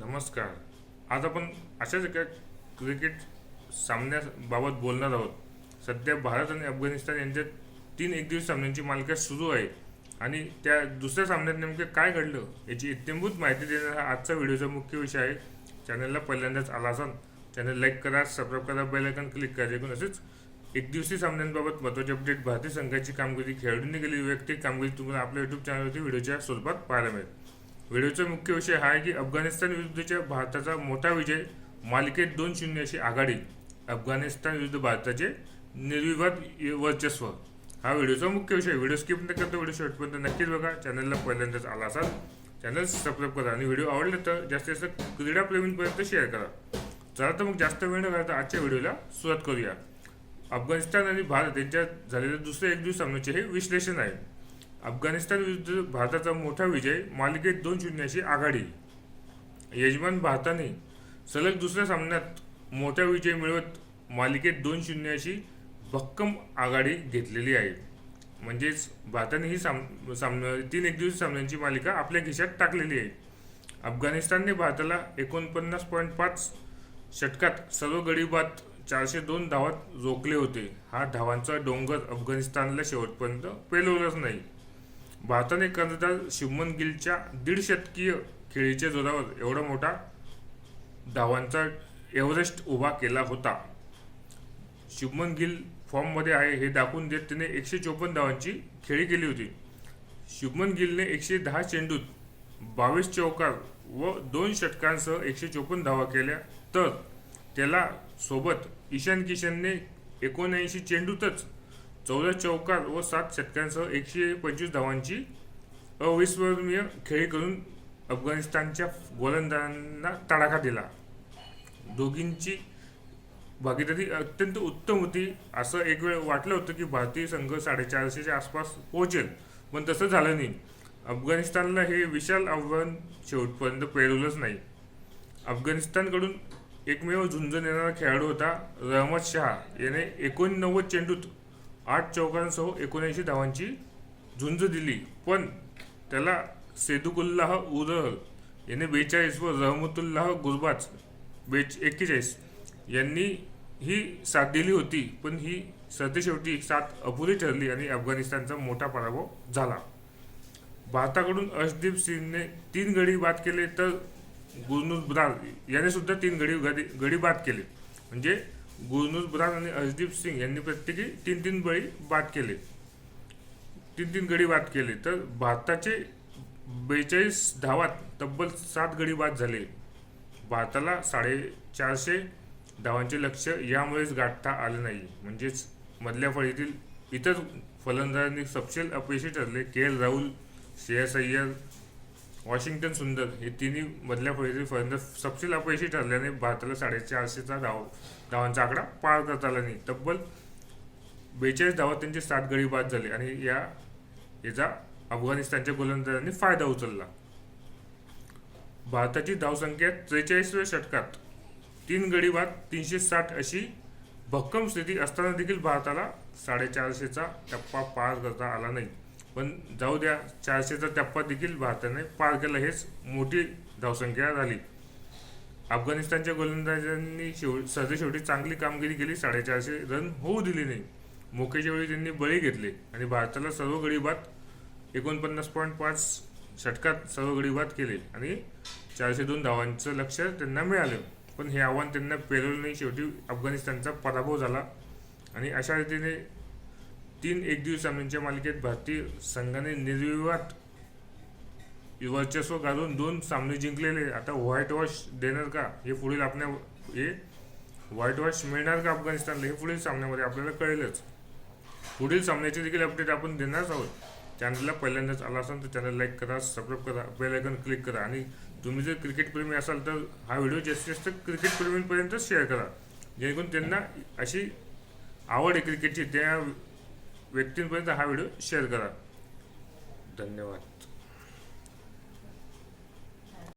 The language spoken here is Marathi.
नमस्कार. आज आपण अशाच एका क्रिकेट सामन्याबाबत बोलणार आहोत. सध्या भारत आणि अफगाणिस्तान यांच्यात 3 एकदिवसीय सामन्यांची मालिका सुरू आहे आणि त्या दुसऱ्या सामन्यात नेमकं काय घडलं याची इत्थंभूत माहिती देणारा हा आजचा व्हिडिओचा मुख्य विषय आहे. चॅनलला पहिल्यांदाच आला असाल चॅनल लाईक करा, सबस्क्राईब करा, बेल आयकॉन क्लिक करा. जेणेकरून असेच एकदिवसीय सामन्यांबाबत महत्त्वाचे अपडेट, भारतीय संघाची कामगिरी, खेळाडूंनी केलेली वैयक्तिक कामगिरी तुम्हाला आपल्या यूट्यूब चॅनलवरती व्हिडिओच्या स्वरूपात पाहायला मिळेल. व्हिडिओचा मुख्य विषय हा आहे की अफगाणिस्तान विरुद्धच्या भारताचा मोठा विजय, मालिकेत 2-0 अशी आघाडी, अफगाणिस्तान विरुद्ध भारताचे निर्विवाद वर्चस्व. हा व्हिडिओचा मुख्य विषय. व्हिडिओ स्किप न करता व्हिडिओ शेवटपर्यंत नक्कीच बघा. चॅनलला पहिल्यांदाच आला असाल चॅनल सबस्क्राईब करा आणि व्हिडिओ आवडले तर जास्तीत जास्त क्रीडाप्रेमींपर्यंत शेअर करा. चला तर मग जास्त वेळ न घालता आजच्या व्हिडिओला सुरुवात करूया. अफगाणिस्तान आणि भारत यांच्यात झालेल्या दुसऱ्या एकदिवसीय सामन्याचे हे विश्लेषण आहे. अफगाणिस्तान विरुद्ध भारताचा मोठा विजय, मालिकेत 2-0 अशी आघाडी. यजमान भारताने सलग दुसऱ्या सामन्यात मोठा विजय मिळवत मालिकेत 2-0 अशी भक्कम आघाडी घेतलेली आहे. म्हणजेच भारताने ही 3 एकदिवसीय सामन्यांची मालिका आपल्या खिशात टाकलेली आहे. अफगाणिस्तानने भारताला 49.5 षटकात सर्व गडी बाद 402 धावात रोखले होते. हा धावांचा डोंगर अफगाणिस्तानला शेवटपर्यंत पेलवलाच नाही. भारताने कर्णधार शुभमन गिलच्या 150 शतकीय खेळीच्या जोरावर एवढा मोठा धावांचा एव्हरेस्ट उभा केला होता. शुभमन गिल फॉर्ममध्ये आहे हे दाखवून देत त्याने 154 धावांची खेळी केली होती. शुभमन गिलने 110 चेंडूत 22 चौकार व 2 षटकांसह 154 धावा केल्या, तर त्याला सोबत ईशान किशनने 79 चेंडूतच 14 चौकार व 7 षटकांसह 125 धावांची अविस्मरणीय खेळी करून अफगाणिस्तानच्या गोलंदाजांना तडाखा दिला. दोघींची भागीदारी अत्यंत उत्तम होती. असं एक वेळ वाटलं होतं की भारतीय संघ 450च्या आसपास पोहोचेल, पण तसं झालं नाही. अफगाणिस्तानला हे विशाल आव्हान शेवटपर्यंत पेलवलंच नाही. अफगाणिस्तानकडून एकमेव झुंजून येणारा खेळाडू होता रहमत शहा. याने 89 चेंडूत 8 चौकांसह 79 धावांची झुंज दिली, पण त्याला सेदुकुल्लाह उरहल याने 42 व रहमतुल्लाह गुरबाज 41 यांनी ही साथ दिली होती, पण ही सरतेशेवटी साथ अपुरी ठरली आणि अफगाणिस्तानचा मोठा पराभव झाला. भारताकडून अर्शदीप सिंगने 3 गडी बाद केले, तर गुरनूर ब्रार याने सुद्धा 3 गडी बाद केले. म्हणजे गुरनूर ब्रार आणि अर्शदीप सिंग यांनी प्रत्येकी 3-3 गडी बाद केले. तर भारताचे 42 धावात तब्बल 7 गडी बाद झाले. भारताला 450 धावांचे लक्ष यामुळेच गाठता आले नाही. म्हणजेच मधल्या फळीतील इतर फलंदाजांनी सपशेल अपयशी ठरले. KL राहुल, श्रेयस अय्यर, वॉशिंग्टन सुंदर हे तिन्ही मधल्या फळीतील फलंदाज सपशेल अपयशी ठरल्याने भारताला 450चा धावांचा आकडा पार करता आला नाही. तब्बल 42 धावात त्यांचे 7 गडी बाद झाले आणि याचा अफगाणिस्तानच्या गोलंदाजांनी फायदा उचलला. भारताची धावसंख्या 43व्या षटकात 3 गडी बाद 360 अशी भक्कम स्थिती असताना देखील भारताला 450चा टप्पा पार करता आला नाही. पण जाऊ द्या, 400चा टप्पा देखील भारताने पार केला. हेच मोठी धावसंख्या झाली. अफगाणिस्तानच्या गोलंदाजांनी सरतेशेवटी चांगली कामगिरी केली. 450 रन होऊ दिले नाही. मोक्याच्या वेळी त्यांनी बळी घेतले आणि भारताला सर्व गडी बाद 49.5 षटकात सर्व गडी बाद केले आणि 402 धावांचं लक्ष त्यांना मिळालं. पण हे आव्हान त्यांना पेलवलं नाही. शेवटी अफगाणिस्तानचा पराभव झाला आणि अशा रीतीने 3 एकदिवसीय सामन्यांच्या मालिकेत भारतीय संघाने निर्विवाद वर्चस्व गाजवून 2 सामने जिंकलेले. आता व्हाईट वॉश देणार का हे पुढील व्हाईट वॉश मिळणार का अफगाणिस्तानला हे पुढील सामन्यामध्ये आपल्याला कळेलच. पुढील सामन्याचे देखील अपडेट आपण देणारच आहोत. चॅनलला पहिल्यांदाच आला असाल तर चॅनल लाईक करा, सबस्क्राईब करा, बेल आयकॉन क्लिक करा आणि तुम्ही जर क्रिकेटप्रेमी असाल तर हा व्हिडिओ जास्तीत जास्त क्रिकेटप्रेमींपर्यंत शेअर करा. जेणेकरून त्यांना अशी आवड आहे क्रिकेटची त्या व्यक्तींपर्यंत हा व्हिडिओ शेअर करा. धन्यवाद.